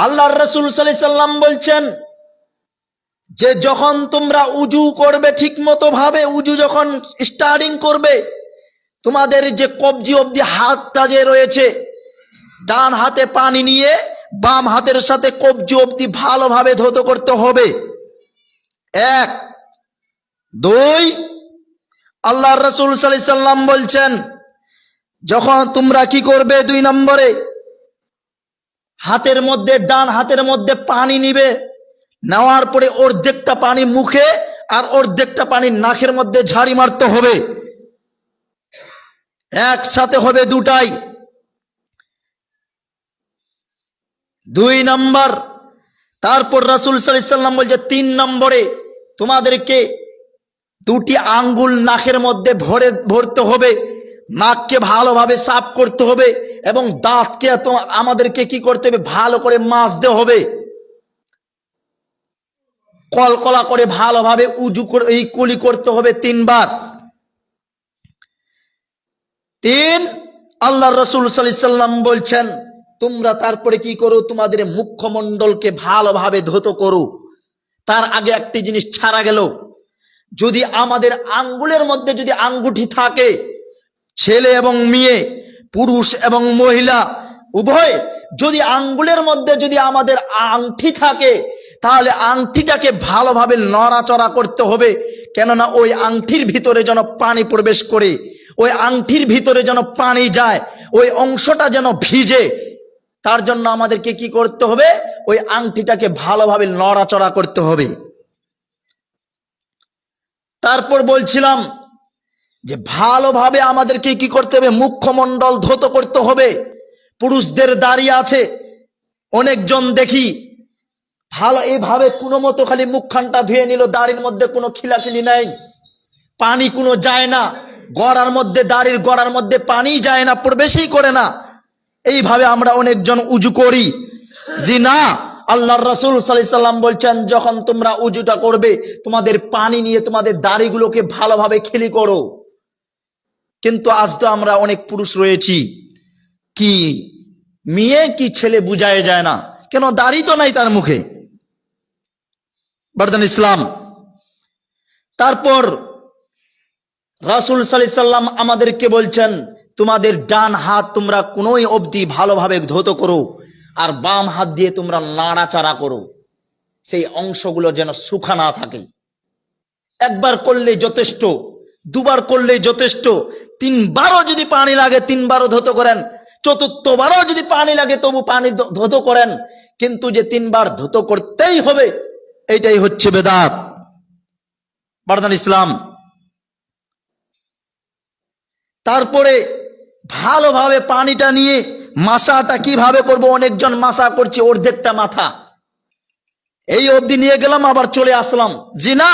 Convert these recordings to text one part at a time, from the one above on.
আল্লাহর রাসূল সাল্লাল্লাহু আলাইহি সাল্লাম বলছেন যে যখন তোমরা উজু করবে ঠিক মতো ভাবে, উজু যখন স্টার্টিং করবে, তোমাদের যে কবজি অবধি হাতটা যে রয়েছে, ডান হাতে পানি নিয়ে বাম হাতের সাথে কবজি অবধি ভালোভাবে ধৌত করতে হবে। এক। দুই, আল্লাহর রাসূল সাল্লাল্লাহু আলাইহি সাল্লাম বলছেন যখন তোমরা কি করবে, 2 নম্বরে হাতের মধ্যে, ডান হাতের মধ্যে পানি নিবে, নেওয়ার পরে অর্ধেকটা পানি মুখে আর অর্ধেকটা পানি নাকের মধ্যে ঝাড়ি মারতে হবে, একসাথে হবে দুটাই। 2 নম্বর। তারপর রাসূল সাল্লাল্লাহু আলাইহি সাল্লাম বলছে 3 নম্বরে তোমাদেরকে 2টি আঙ্গুল নাকের মধ্যে ভরতে হবে, নাককে ভালোভাবে সাফ করতে হবে এবং দাঁতকে আমাদেরকে কি করতে হবে, ভালো করে মাজতে হবে, কলকলা করে ভালোভাবে উজু করে এই কুলি করতে হবে 3 বার। 3, আল্লাহর রাসূল সাল্লাল্লাহু আলাইহি সাল্লাম বলছেন তোমরা তারপরে কি করো, তোমাদের মুখমণ্ডলকে ভালোভাবে ধৌত করো। তার আগে একটি জিনিস ছাড়া গেল, যদি আমাদের আঙ্গুলের মধ্যে যদি আঙ্গুঠি থাকে, ছেলে এবং মেয়ে, পুরুষ এবং মহিলা উভয়, যদি আঙ্গুলের মধ্যে যদি আমাদের আংটি থাকে, তাহলে আংটিটাকে ভালোভাবে নড়াচড়া করতে হবে, কেননা ওই আংটির ভিতরে যেন পানি প্রবেশ করে, ওই আংটির ভিতরে যেন পানি যায়, ওই অংশটা যেন ভিজে, তার জন্য আমাদেরকে কি করতে হবে, ওই আংটিটাকে ভালোভাবে নড়াচড়া করতে হবে। তারপর বলছিলাম যে ভালোভাবে আমাদেরকে কি করতে হবে, মুখমণ্ডল ধৌত করতে হবে। পুরুষদের দাঁড়িয়ে আছে, অনেকজন দেখি ভালো এইভাবে কোনো মতো খালি মুখখানটা ধুয়ে নিল, দাড়ির মধ্যে কোনো খিলাখিলি নাই, পানি কোনো যায় না, গড়ার মধ্যে, দাড়ির গড়ার মধ্যে পানি যায় না, প্রবেশই করে না। এইভাবে আমরা অনেকজন উজু করি। জি না, আল্লাহর রাসূল সাল্লাল্লাহু আলাইহি সাল্লাম বলছেন যখন তোমরা উজুটা করবে, তোমাদের পানি নিয়ে তোমাদের দাড়িগুলোকে ভালোভাবে খিলি করো। কিন্তু আজ তো আমরা অনেক পুরুষ রয়েছি, কি মেয়ে কি ছেলে বুঝায় যায় না, কেন দাড়ি তো নাই তার মুখে। বর্দান ইসলাম। তারপর রাসূল সাল্লাল্লাহু আলাইহি সাল্লাম আমাদেরকে বলছেন তোমাদের ডান হাত তোমরা কোনোই অবধি ভালোভাবে ধৌত করো, আর বাম হাত দিয়ে তোমরা নাড়াচাড়া করো, সেই অংশগুলো যেন শুখা না থাকে। একবার করলেই যথেষ্ট, দুবার করলেই যথেষ্ট, 3 বারও যদি পানি লাগে 3 বারও ধৌত করেন, 4th বারও যদি পানি লাগে তবু পানি ধৌত করেন, কিন্তু যে 3 বার ধৌত করতেই হবে, এইটাই হচ্ছে বেদাত। বারদান ইসলাম। তারপরে ভালোভাবে পানিটা নিয়ে মাসাটা কিভাবে করব, অনেকজন মাসা করছে অর্ধেকটা মাথা, এই অবধি নিয়ে গেলাম আবার চলে আসলাম। জি না,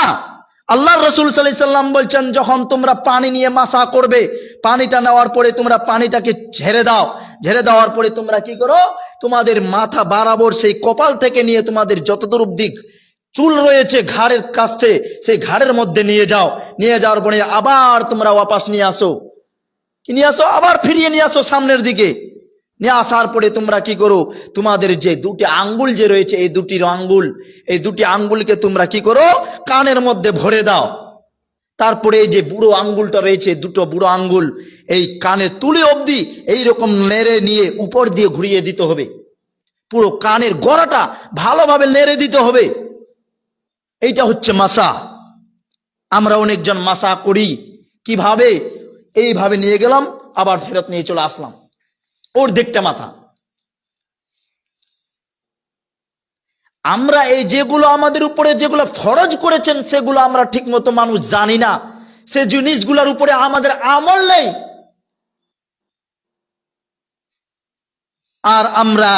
আল্লাহর রাসূল সাল্লাল্লাহু আলাইহি সাল্লাম বলছেন যখন তোমরা পানি নিয়ে মাসা করবে, পানিটা নেওয়ার পরে তোমরা পানিটাকে ঝেড়ে দাও, ঝেড়ে দেওয়ার পরে তোমরা কি করো, তোমাদের মাথা বরাবর সেই কপাল থেকে নিয়ে তোমাদের যতদূর অবধি চুল রয়েছে ঘাড়ের কাছে, সেই ঘাড়ের মধ্যে নিয়ে যাও, নিয়ে যাওয়ার পরে আবার তোমরা ওয়াপাস নিয়ে আসো, কি নিয়ে আসো, আবার ফিরিয়ে নিয়ে আসো সামনের দিকে। নিয়ে আসার পরে তোমরা কি করো, তোমাদের যে 2টি আঙ্গুল যে রয়েছে, এই 2টি আঙ্গুল, এই 2টি আঙ্গুলকে তোমরা কি করো, কানের মধ্যে ভরে দাও। তারপরে এই যে বুড়ো আঙ্গুলটা রয়েছে, 2টো বুড়ো আঙ্গুল এই কানের তুলে অবধি এইরকম নেড়ে নিয়ে উপর দিয়ে ঘুরিয়ে দিতে হবে, পুরো কানের গড়াটা ভালোভাবে নেড়ে দিতে হবে। এইটা হচ্ছে মাসা। আমরা অনেকজন মাসা করি কিভাবে, এইভাবে নিয়ে গেলাম আবার ফেরত নিয়ে চলে আসলাম, অর্ধেকটা মাথা। আমরা এই যেগুলো আমাদের উপরে যেগুলো ফরজ করেছেন, সেগুলো আমরা ঠিক মতো মানুষ জানি না, সে জিনিসগুলোর উপরে আমাদের আমল নেই, আর আমরা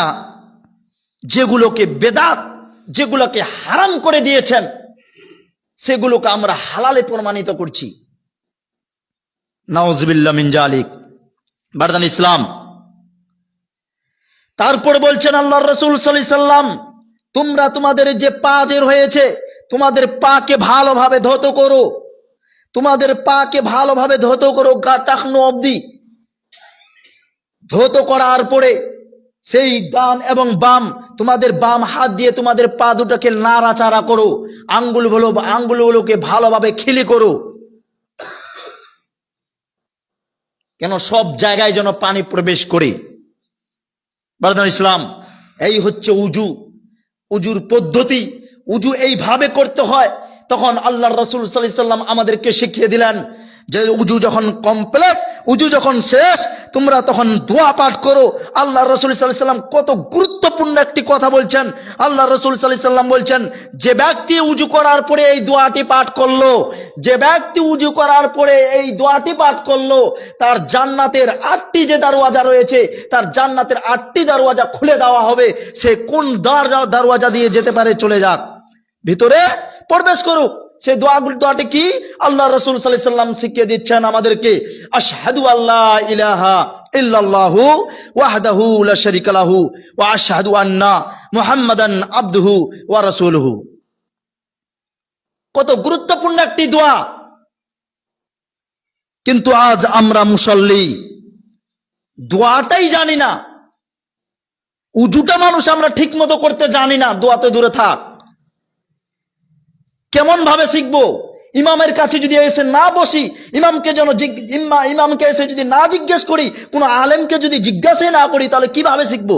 যেগুলোকে বেদাত, যেগুলোকে হারাম করে দিয়েছেন, সেগুলোকে আমরা হালালে প্রমাণিত করছি। নাউজুবিল্লাহ মিন জালিক। বারদান ইসলাম। তারপর বলছেন আল্লাহর রাসূল সাল্লাল্লাহু আলাইহি সাল্লাম তোমরা তোমাদের যে পা যে রয়েছে, তোমাদের পাকে ভালোভাবে ধৌত করো, তোমাদের পাকে ভালোভাবে ধৌত করো, গা টাকনো অবধি ধৌত করার পরে সেই ডান এবং বাম, তোমাদের বাম হাত দিয়ে তোমাদের পা দুটাকে নাড়াচাড়া করো, আঙ্গুলগুলোকে ভালোভাবে খিলি করো, কেন সব জায়গায় যেন পানি প্রবেশ করে। বারদান ইসলাম, এই হচ্ছে উজু, উজুর পদ্ধতি। উজু এইভাবে করতে হয়। তখন আল্লাহর রাসূল সাল্লাল্লাহু আলাইহি সাল্লাম আমাদেরকে শিখিয়ে দিলেন যে উজু যখন কমপ্লিট, উজু যখন শেষ, তোমরা তখন দোয়া পাঠ করো। আল্লাহর রাসূল সাল্লাল্লাহু আলাইহি সাল্লাম কত গুরুত্বপূর্ণ একটি কথা বলছেন। আল্লাহর রাসূল সাল্লাল্লাহু আলাইহি সাল্লাম বলছেন, যে ব্যক্তি উজু করার পরে এই দোয়াটি পাঠ করলো, যে ব্যক্তি উজু করার পরে এই দোয়াটি পাঠ করলো, তার জান্নাতের 8টি যে দরওয়াজা রয়েছে, তার জান্নাতের 8টি দরওয়াজা খুলে দেওয়া হবে। সে কোন দরওয়াজা দিয়ে যেতে পারে চলে যাক, ভিতরে প্রবেশ করুক। সেই দোয়াটি কি? আল্লাহ রাসূল সাল্লাল্লাহু আলাইহি সাল্লাম শিখিয়ে দিচ্ছেন আমাদেরকে, আশহাদু আল্লা ইলাহা ইল্লাল্লাহু ওয়াহদাহু লা শারীকা লাহু ওয়া আশহাদু আন্না মুহাম্মাদান আবদুহু ওয়া রাসূলুহু। কত গুরুত্বপূর্ণ একটি দোয়া। কিন্তু আজ আমরা মুসল্লি দোয়াটাই জানি না, উজুটা মানুষ আমরা ঠিক মতো করতে জানি না, দোয়াতে দূরে থাক। কেমন ভাবে শিখবো? ইমামের কাছে যদি এসে না বসি, ইমামকে এসে যদি না জিজ্ঞেস করি, কোনো আলেমকে যদি জিজ্ঞাসা না করি, তাহলে কিভাবে শিখবো?